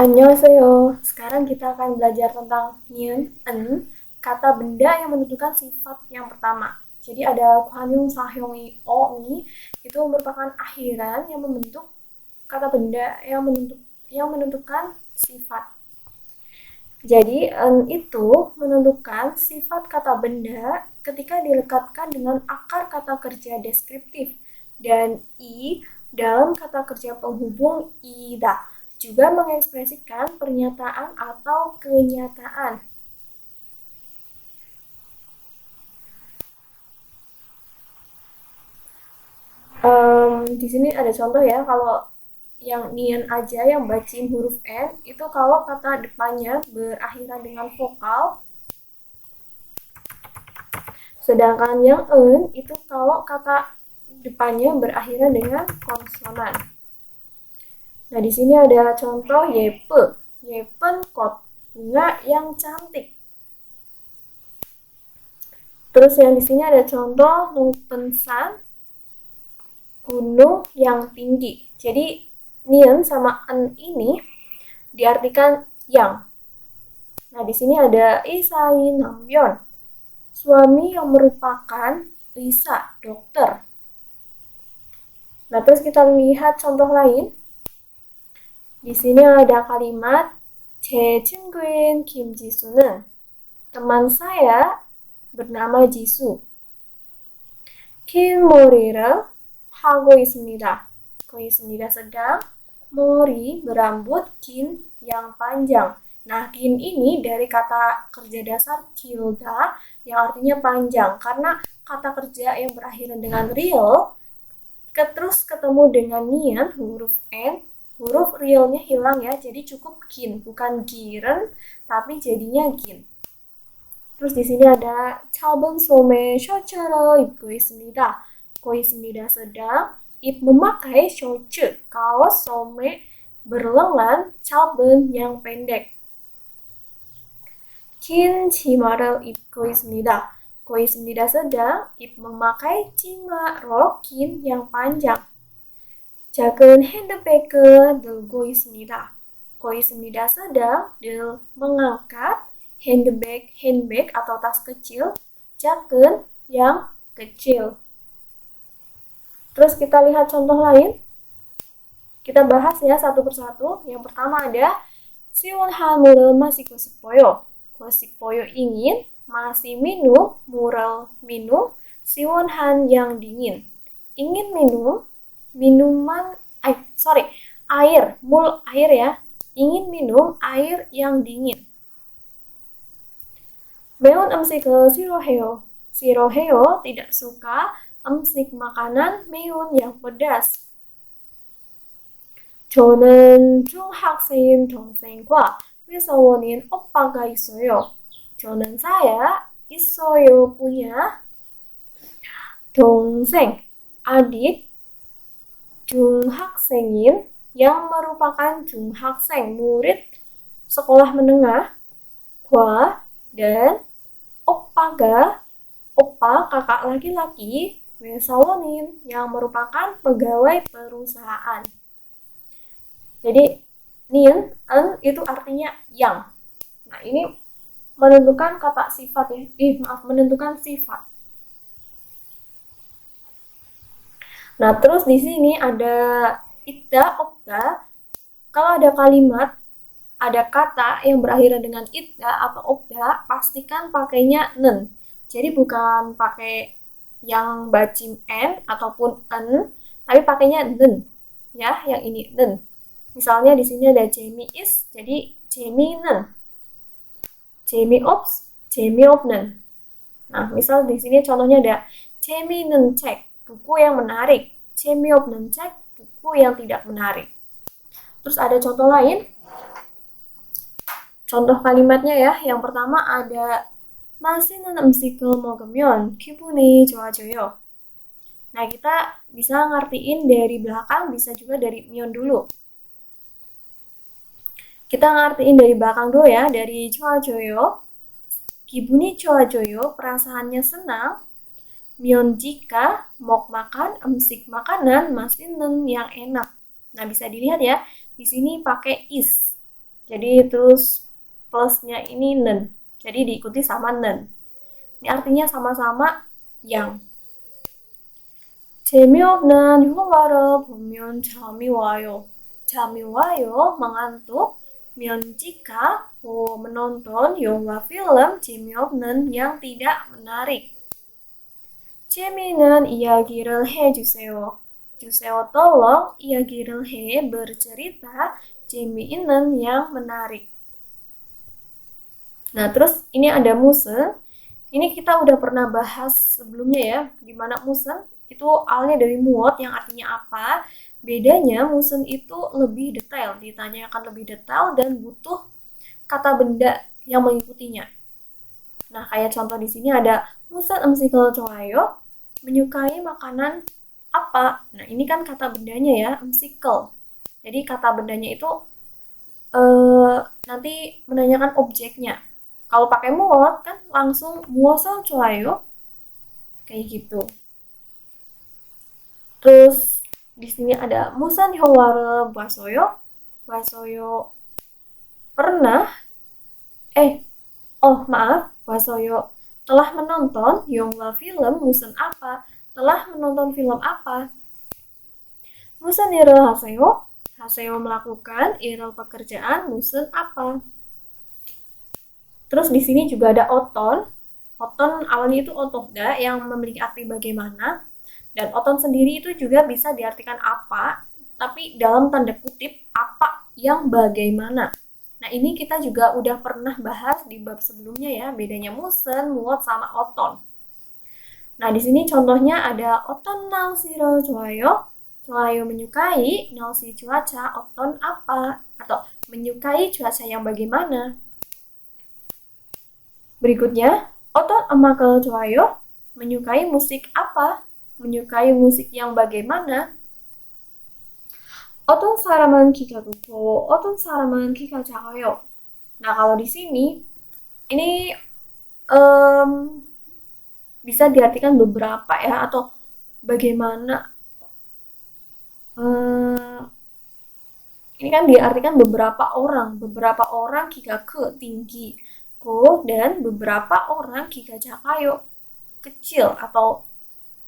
Annyeonghaseyo. Sekarang kita akan belajar tentang nyun, en, kata benda yang menentukan sifat yang pertama. Jadi ada kwanyung sahyongi o ni, itu merupakan akhiran yang membentuk kata benda yang menentukan sifat. Jadi en itu menentukan sifat kata benda ketika dilekatkan dengan akar kata kerja deskriptif dan i dalam kata kerja penghubung ida juga mengekspresikan pernyataan atau kenyataan. Di sini ada contoh ya, kalau yang nian aja yang bacin huruf n itu kalau kata depannya berakhiran dengan vokal, sedangkan yang en itu kalau kata depannya berakhiran dengan konsonan. Nah, di sini ada contoh yepe. Yepen kot, bunga yang cantik. Terus yang di sini ada contoh nupensan, gunung yang tinggi. Jadi nian sama en ini diartikan yang. Nah, di sini ada Isai Namyeon, suami yang merupakan Lisa, dokter. Nah, terus kita lihat contoh lain. Di sini ada kalimat 제 친구인 김지수는, teman saya bernama Jisoo, 긴 머리를 하고 있습니다. sedang mori berambut, kin yang panjang. Nah, kin ini dari kata kerja dasar kilda yang artinya panjang, karena kata kerja yang berakhiran dengan real terus ketemu dengan nian huruf n, huruf realnya hilang ya, jadi cukup kin, bukan giren, tapi jadinya gin. Terus di sini ada 짧은 소매 셔츠를 입고 있습니다. sedang memakai 셔츠, kaos somme berlengan, 짧은 yang pendek. 긴 치마를 입고 있습니다. sedang memakai 치마, rok kin yang panjang. 작은 핸드백을 들고 있습니다. sedang mengangkat handbag atau tas kecil, 작은 yang kecil. Terus kita lihat contoh lain. Kita bahas ya satu persatu. Yang pertama ada 시원한 물을 마시고 싶어요. ingin, masih minum, mural minum, 시원한 yang dingin. Ingin minum air, mul air ya. Ingin minum air yang dingin. 매운 음식을 싫어해요. tidak suka 음식 makanan 매운 yang pedas. 저는 중학생인 동생과 회사원인 오빠가 있어요. 저는 saya 있어요 punya 동생 adik, 중학생인 yang merupakan 중학생 murid sekolah menengah, kwa dan oppaga, oppa kakak laki-laki, wesawonin yang merupakan pegawai perusahaan. Jadi nin, en itu artinya yang. Nah, ini menentukan kata sifat ya. Menentukan sifat. Nah, terus di sini ada ida, opda. Kalau ada kalimat, ada kata yang berakhiran dengan ida atau opda, pastikan pakainya nen. Jadi bukan pakai yang bacim n ataupun en, tapi pakainya nen. Ya, yang ini nen. Misalnya di sini ada 재미있, jadi 재미는. 재미없, 재미없는. Nah, misal di sini contohnya ada 재미있는 책, buku yang menarik. 재미없는 책, buku yang tidak menarik. Terus ada contoh lain. Contoh kalimatnya ya. Yang pertama ada 맛있는 음식을 먹으면 기분이 좋아져요. Nah, kita bisa ngertiin dari belakang, bisa juga dari Myeon dulu. Kita ngertiin dari belakang dulu ya, dari 좋아져요. 기분이 좋아져요, perasaannya senang. Myeon jika mau makan makanan masinin yang enak. Nah, bisa dilihat ya, di sini pakai is. Jadi terus plusnya ini nen. Jadi diikuti sama nen. Ini artinya sama-sama yang. 재미없는 영화를 보면 잠이 와요. 잠이 와요, mengantuk. Jika menonton 영화 film 재미없는 yang tidak menarik. 재미있는 이야기를 해주세요. 주세요 tolong 이야기를 해 bercerita 재미있는 yang menarik. Nah, terus ini ada musen. Ini kita udah pernah bahas sebelumnya ya, di mana musen itu awalnya dari muot yang artinya apa. Bedanya musen itu lebih detail, ditanyakan lebih detail dan butuh kata benda yang mengikutinya. Nah, kayak contoh di sini ada musen 음식을 좋아해요, menyukai makanan apa. Nah, ini kan kata bendanya ya, 음식을. Jadi kata bendanya itu nanti menanyakan objeknya. Kalau pakai muot kan langsung 무엇을 좋아해요, kayak gitu. Terus di sini ada 무슨 영화를 봤어요? 봤어요. Pernah maaf, 봤어요. Telah menonton 영화 film 무슨 apa? Telah menonton film apa? 무슨 일을 하세요? 하세요 melakukan, 일을 pekerjaan, 무슨 apa? Terus di sini juga ada oton. Oton awalnya itu otokda yang memiliki arti bagaimana. Dan oton sendiri itu juga bisa diartikan apa, tapi dalam tanda kutip apa yang bagaimana. Nah, ini kita juga udah pernah bahas di bab sebelumnya ya, bedanya musen, muot, sama oton. Nah, di sini contohnya ada oton 날씨를 좋아요. 좋아요 menyukai, 날씨 cuaca, oton apa, atau menyukai cuaca yang bagaimana. Berikutnya, oton 음악을 좋아요, menyukai musik apa, menyukai musik yang bagaimana. 어떤 사람은 키가 크고 어떤 사람은 키가 작아요. Nah, kalau di sini ini bisa diartikan beberapa ya, atau bagaimana. Ini kan diartikan beberapa orang kiga ke tinggi, ko, dan beberapa orang kiga jakayo kecil, atau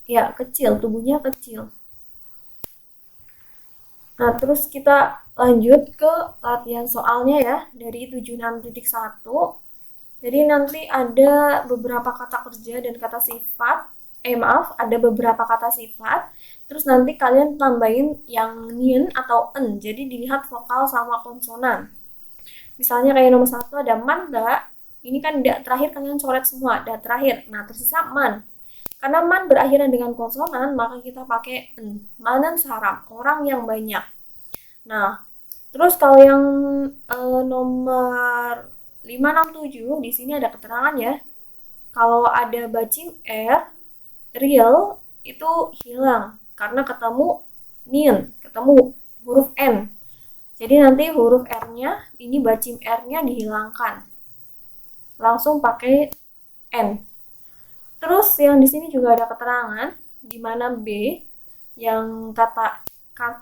ya kecil, tubuhnya kecil. Nah, terus kita lanjut ke latihan soalnya ya, dari 76.1. Jadi nanti ada beberapa kata kerja dan kata sifat. Ada beberapa kata sifat. Terus nanti kalian tambahin yang nien atau en. Jadi dilihat vokal sama konsonan. Misalnya kayak nomor 1 ada man, da. Ini kan da terakhir kalian coret semua, da terakhir. Nah, tersisa man. Karena man berakhiran dengan konsonan, maka kita pakai en. Manan saram, orang yang banyak. Nah, terus kalau yang nomor 567 di sini ada keterangan ya. Kalau ada bacim R, real itu hilang karena ketemu nin, ketemu huruf N. Jadi nanti huruf R-nya, ini bacim R-nya dihilangkan. Langsung pakai N. Terus yang di sini juga ada keterangan di mana B yang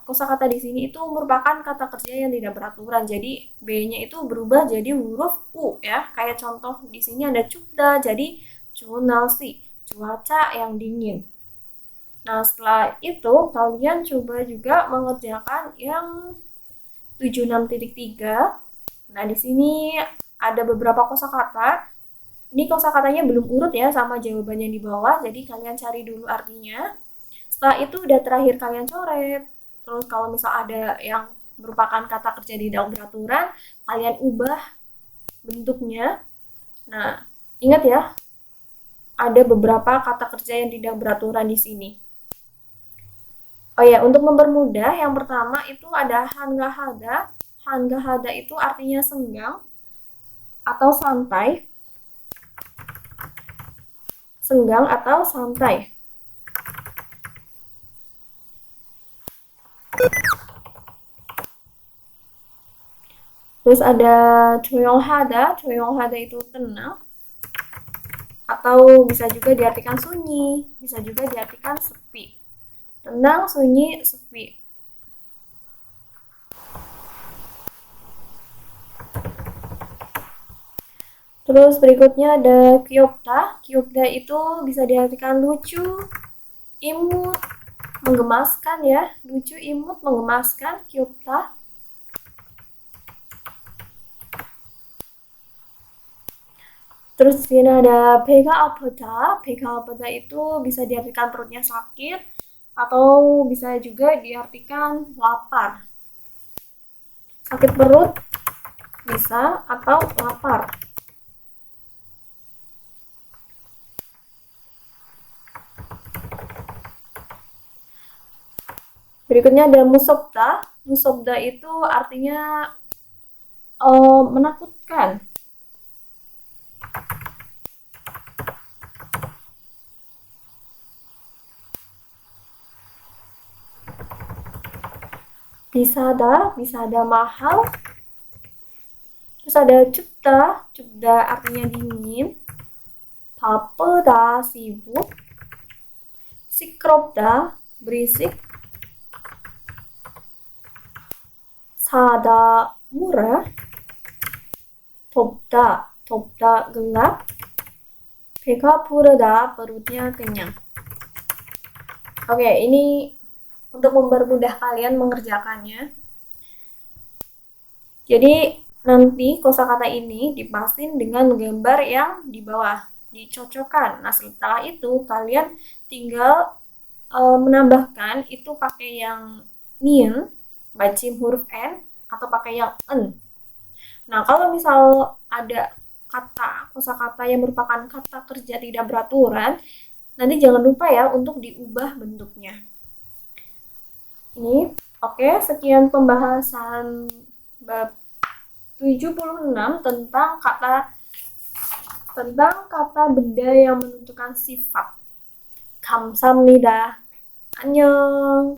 kosakata di sini itu merupakan kata kerja yang tidak beraturan. Jadi B-nya itu berubah jadi huruf U ya. Kayak contoh di sini ada cupda jadi chunalsi, cuaca yang dingin. Nah, setelah itu kalian coba juga mengerjakan yang 76.3. Nah, di sini ada beberapa kosakata. Ini kosakatanya belum urut ya sama jawabannya di bawah, jadi kalian cari dulu artinya. Setelah itu udah terakhir kalian coret. Terus kalau misal ada yang merupakan kata kerja di dalam peraturan, kalian ubah bentuknya. Nah, ingat ya, ada beberapa kata kerja yang tidak beraturan di sini. Oh ya, untuk mempermudah, yang pertama itu ada hangahada. Hangahada itu artinya senggang atau santai. Senggang atau santai. Terus ada 조용하다 itu tenang, atau bisa juga diartikan sunyi, bisa juga diartikan sepi. Tenang, sunyi, sepi. Terus berikutnya ada 귀엽다. 귀엽다 itu bisa diartikan lucu, imut, menggemaskan ya. Lucu, imut, menggemaskan, 귀엽다. Terus di sini ada 배가 아프다. 배가 아프다 itu bisa diartikan perutnya sakit atau bisa juga diartikan lapar. Sakit perut bisa atau lapar. Berikutnya ada musobda. Musobda itu artinya menakutkan. Bisada mahal. Terus ada cupda artinya dingin. 바쁘다 sibuk. 시끄럽다 berisik. 사다 murah. 덥다 gelap. 배가 부르다 perutnya kenyang. Oke, ini untuk mempermudah kalian mengerjakannya. Jadi nanti kosakata ini dipasin dengan gambar yang di bawah, dicocokkan. Nah, setelah itu kalian tinggal menambahkan itu pakai yang nien, bacim huruf n, atau pakai yang en. Nah, kalau misal ada kata kosakata yang merupakan kata kerja tidak beraturan, nanti jangan lupa ya untuk diubah bentuknya. Ini oke, sekian pembahasan bab 76 tentang kata benda yang menentukan sifat. 감사합니다. 안녕.